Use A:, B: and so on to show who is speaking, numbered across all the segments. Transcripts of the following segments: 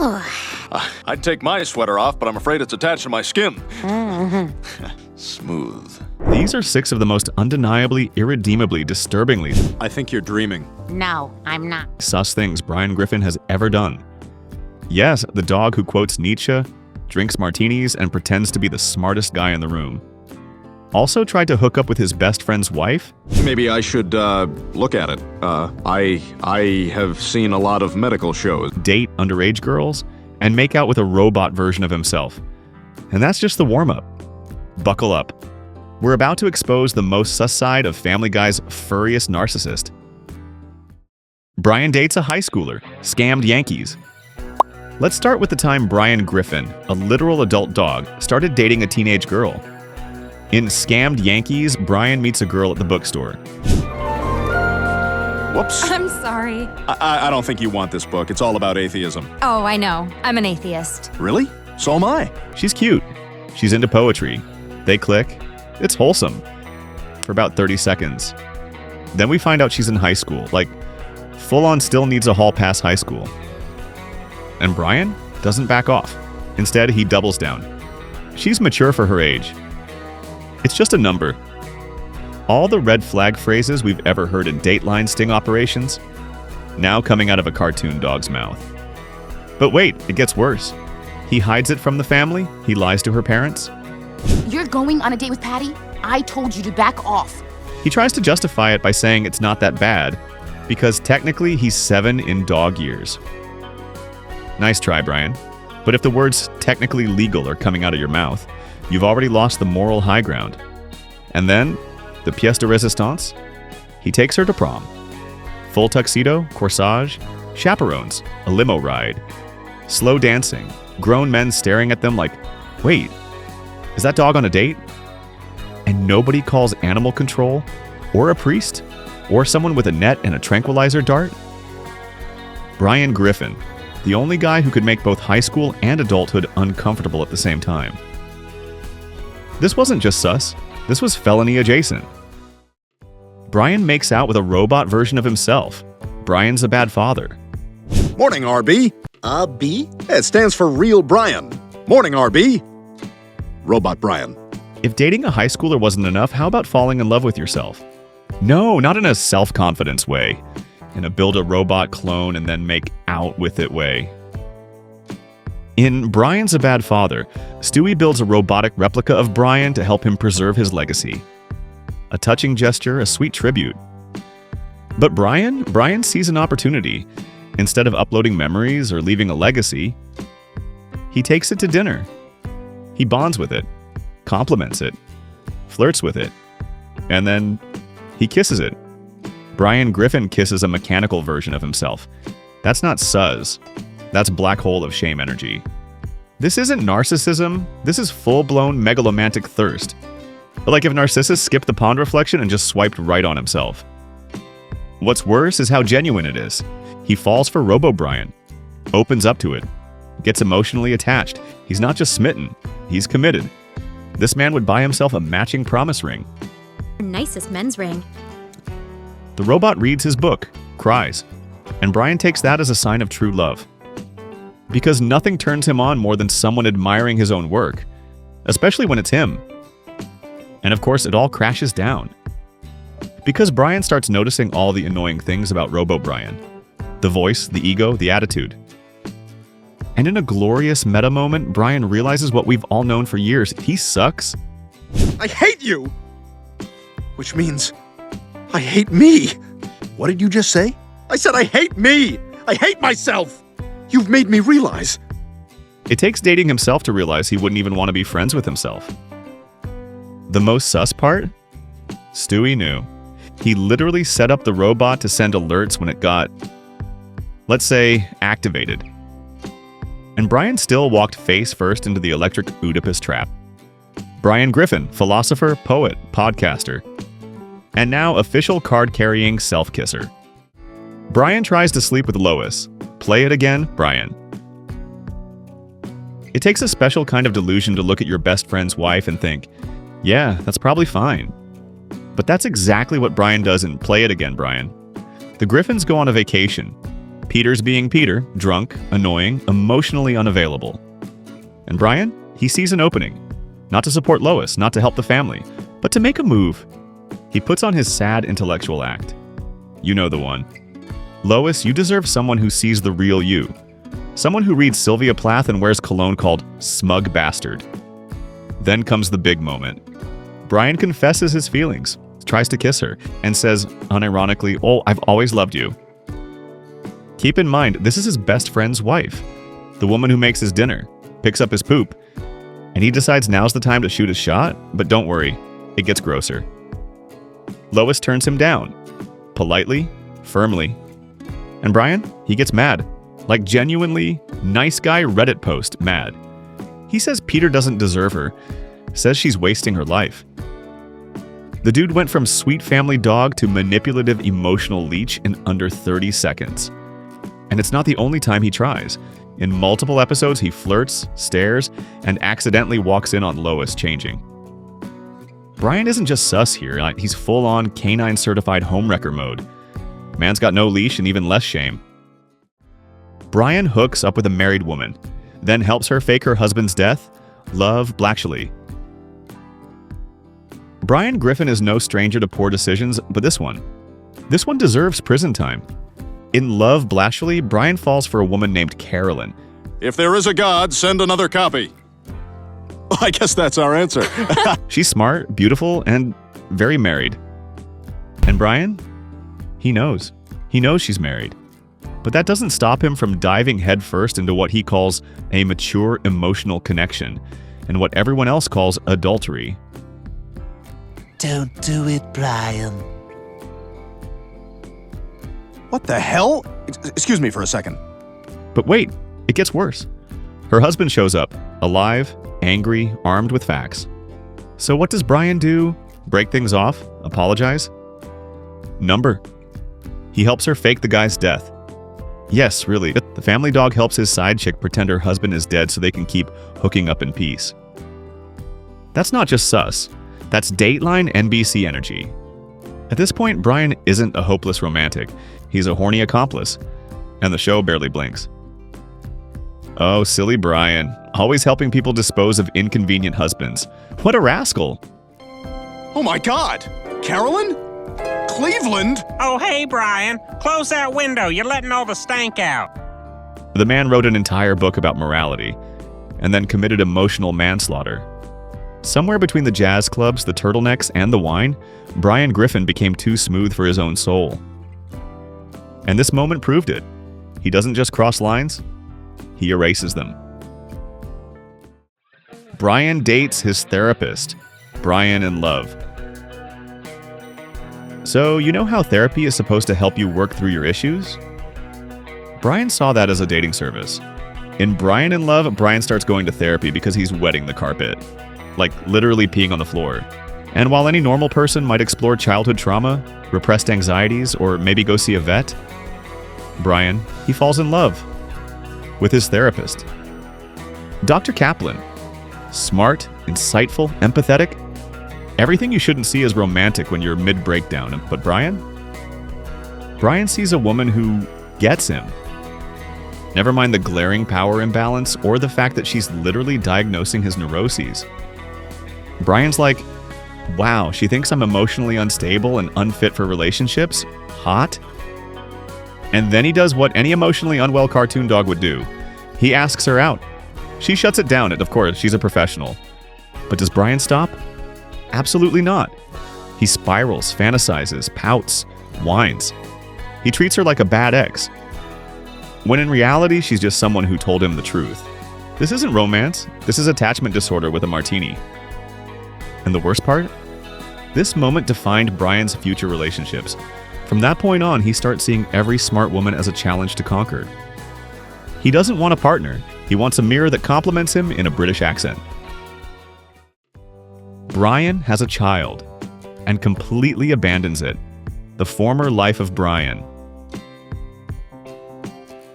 A: I'd take my sweater off, but I'm afraid it's attached to my skin. Smooth.
B: These are 6 of the most undeniably, irredeemably, disturbingly
A: I think you're dreaming.
C: No, I'm not.
B: sus things Brian Griffin has ever done. Yes, the dog who quotes Nietzsche, drinks martinis, and pretends to be the smartest guy in the room. Also tried to hook up with his best friend's wife.
A: Maybe I should, look at it. I have seen a lot of medical shows.
B: Date underage girls, and make out with a robot version of himself. And that's just the warm-up. Buckle up. We're about to expose the most sus side of Family Guy's furriest narcissist. Brian dates a high schooler, scammed Yankees. Let's start with the time Brian Griffin, a literal adult dog, started dating a teenage girl. In Scammed Yankees, Brian meets a girl at the bookstore.
A: Whoops.
C: I'm sorry.
A: I don't think you want this book. It's all about atheism.
C: Oh, I know. I'm an atheist.
A: Really? So am I.
B: She's cute. She's into poetry. They click. It's wholesome. For about 30 seconds. Then we find out she's in high school, like full-on still needs a hall pass high school. And Brian doesn't back off. Instead, he doubles down. She's mature for her age. It's just a number. All the red flag phrases we've ever heard in Dateline sting operations, now coming out of a cartoon dog's mouth. But wait, it gets worse. He hides it from the family, he lies to her parents.
D: You're going on a date with Patty? I told you to back off.
B: He tries to justify it by saying it's not that bad, because technically he's 7 in dog years. Nice try, Brian. But if the words technically legal are coming out of your mouth, you've already lost the moral high ground. And then, the pièce de résistance? He takes her to prom. Full tuxedo, corsage, chaperones, a limo ride, slow dancing, grown men staring at them like, wait, is that dog on a date? And nobody calls animal control, or a priest, or someone with a net and a tranquilizer dart? Brian Griffin, the only guy who could make both high school and adulthood uncomfortable at the same time. This wasn't just sus, this was felony adjacent. Brian makes out with a robot version of himself. Brian's a bad father.
A: Morning, RB.
E: B?
A: It stands for Real Brian. Morning, RB. Robot Brian.
B: If dating a high schooler wasn't enough, how about falling in love with yourself? No, not in a self-confidence way. In a build a robot clone and then make out with it way. In Brian's a Bad Father, Stewie builds a robotic replica of Brian to help him preserve his legacy. A touching gesture, a sweet tribute. But Brian sees an opportunity. Instead of uploading memories or leaving a legacy, he takes it to dinner. He bonds with it, compliments it, flirts with it, and then he kisses it. Brian Griffin kisses a mechanical version of himself. That's not sus. That's black hole of shame energy. This isn't narcissism, this is full-blown megalomantic thirst. Like if Narcissus skipped the pond reflection and just swiped right on himself. What's worse is how genuine it is. He falls for Robo Brian, opens up to it, gets emotionally attached. He's not just smitten, he's committed. This man would buy himself a matching promise ring.
C: Nicest men's ring.
B: The robot reads his book, cries, and Brian takes that as a sign of true love. Because nothing turns him on more than someone admiring his own work, especially when it's him. And of course, it all crashes down. Because Brian starts noticing all the annoying things about Robo Brian. The voice, the ego, the attitude. And in a glorious meta moment, Brian realizes what we've all known for years. He sucks.
A: I hate you! Which means I hate me.
E: What did you just say?
A: I said I hate me! I hate myself! You've made me realize.
B: It takes dating himself to realize he wouldn't even want to be friends with himself. The most sus part? Stewie knew. He literally set up the robot to send alerts when it got, let's say, activated. And Brian still walked face first into the electric Oedipus trap. Brian Griffin, philosopher, poet, podcaster, and now official card-carrying self-kisser. Brian tries to sleep with Lois. Play it again, Brian. It takes a special kind of delusion to look at your best friend's wife and think, yeah, that's probably fine. But that's exactly what Brian does in Play It Again, Brian. The Griffins go on a vacation. Peter's being Peter, drunk, annoying, emotionally unavailable. And Brian, he sees an opening. Not to support Lois, not to help the family, but to make a move. He puts on his sad intellectual act. You know the one. Lois, you deserve someone who sees the real you. Someone who reads Sylvia Plath and wears cologne called Smug Bastard. Then comes the big moment. Brian confesses his feelings, tries to kiss her, and says, unironically, "Oh, I've always loved you." Keep in mind, this is his best friend's wife, the woman who makes his dinner, picks up his poop, and he decides now's the time to shoot his shot, but don't worry, it gets grosser. Lois turns him down, politely, firmly. And Brian, he gets mad, like genuinely nice guy Reddit post mad. He says Peter doesn't deserve her, says she's wasting her life. The dude went from sweet family dog to manipulative emotional leech in under 30 seconds. And it's not the only time he tries. In multiple episodes, he flirts, stares, and accidentally walks in on Lois changing. Brian isn't just sus here, he's full-on canine certified homewrecker mode. Man's got no leash and even less shame. Brian hooks up with a married woman, then helps her fake her husband's death. Love Blatchley. Brian Griffin is no stranger to poor decisions, but this one deserves prison time. In Love Blatchley, Brian falls for a woman named Carolyn.
A: If there is a God, send another copy. I guess that's our answer.
B: She's smart, beautiful, and very married. And Brian? He knows. He knows she's married. But that doesn't stop him from diving headfirst into what he calls a mature emotional connection, and what everyone else calls adultery.
E: Don't do it, Brian.
F: What the hell? Excuse me for a second.
B: But wait, it gets worse. Her husband shows up, alive, angry, armed with facts. So what does Brian do? Break things off? Apologize? Number. He helps her fake the guy's death. Yes, really, the family dog helps his side chick pretend her husband is dead so they can keep hooking up in peace. That's not just sus. That's Dateline NBC energy. At this point, Brian isn't a hopeless romantic. He's a horny accomplice. And the show barely blinks. Oh, silly Brian. Always helping people dispose of inconvenient husbands. What a rascal!
F: Oh my God! Carolyn? Cleveland?
G: Oh, hey, Brian. Close that window. You're letting all the stank out.
B: The man wrote an entire book about morality, and then committed emotional manslaughter. Somewhere between the jazz clubs, the turtlenecks, and the wine, Brian Griffin became too smooth for his own soul. And this moment proved it. He doesn't just cross lines, he erases them. Brian dates his therapist, Brian in love. So, you know how therapy is supposed to help you work through your issues? Brian saw that as a dating service. In Brian in Love, Brian starts going to therapy because he's wetting the carpet. Like literally peeing on the floor. And while any normal person might explore childhood trauma, repressed anxieties, or maybe go see a vet, Brian, he falls in love with his therapist. Dr. Kaplan. Smart, insightful, empathetic. Everything you shouldn't see as romantic when you're mid-breakdown. But Brian sees a woman who gets him. Never mind the glaring power imbalance or the fact that she's literally diagnosing his neuroses. Brian's like, wow, she thinks I'm emotionally unstable and unfit for relationships? Hot? And then he does what any emotionally unwell cartoon dog would do. He asks her out. She shuts it down, and of course, she's a professional. But does Brian stop? Absolutely not. He spirals, fantasizes, pouts, whines. He treats her like a bad ex. When in reality, she's just someone who told him the truth. This isn't romance. This is attachment disorder with a martini. And the worst part? This moment defined Brian's future relationships. From that point on, he starts seeing every smart woman as a challenge to conquer. He doesn't want a partner. He wants a mirror that compliments him in a British accent. Brian has a child and completely abandons it. The former life of Brian.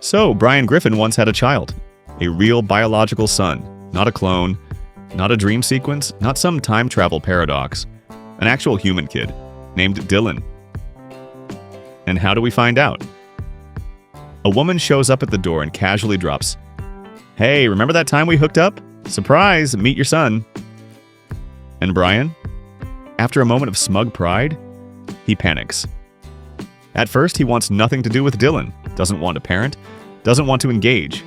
B: So, Brian Griffin once had a child. A real biological son. Not a clone. Not a dream sequence. Not some time travel paradox. An actual human kid. Named Dylan. And how do we find out? A woman shows up at the door and casually drops, "Hey, remember that time we hooked up? Surprise, meet your son." And Brian? After a moment of smug pride, he panics. At first, he wants nothing to do with Dylan, doesn't want to parent, doesn't want to engage,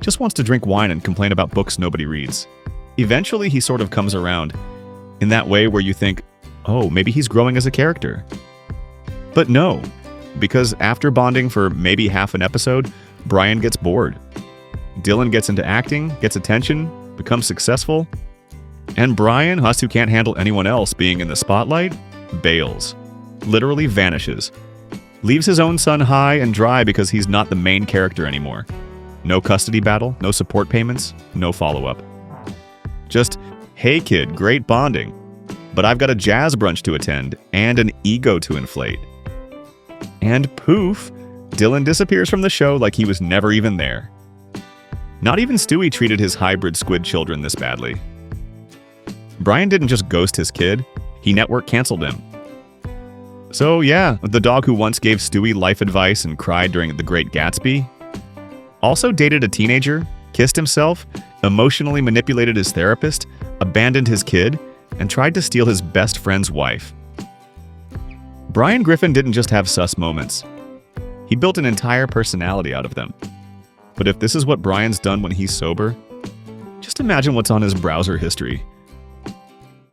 B: just wants to drink wine and complain about books nobody reads. Eventually, he sort of comes around, in that way where you think, oh, maybe he's growing as a character. But no, because after bonding for maybe half an episode, Brian gets bored. Dylan gets into acting, gets attention, becomes successful, and Brian, Huss who can't handle anyone else being in the spotlight, bails. Literally vanishes. Leaves his own son high and dry because he's not the main character anymore. No custody battle, no support payments, no follow-up. Just, hey kid, great bonding, but I've got a jazz brunch to attend and an ego to inflate. And poof, Dylan disappears from the show like he was never even there. Not even Stewie treated his hybrid squid children this badly. Brian didn't just ghost his kid, he network canceled him. So yeah, the dog who once gave Stewie life advice and cried during The Great Gatsby also dated a teenager, kissed himself, emotionally manipulated his therapist, abandoned his kid, and tried to steal his best friend's wife. Brian Griffin didn't just have sus moments. He built an entire personality out of them. But if this is what Brian's done when he's sober, just imagine what's on his browser history.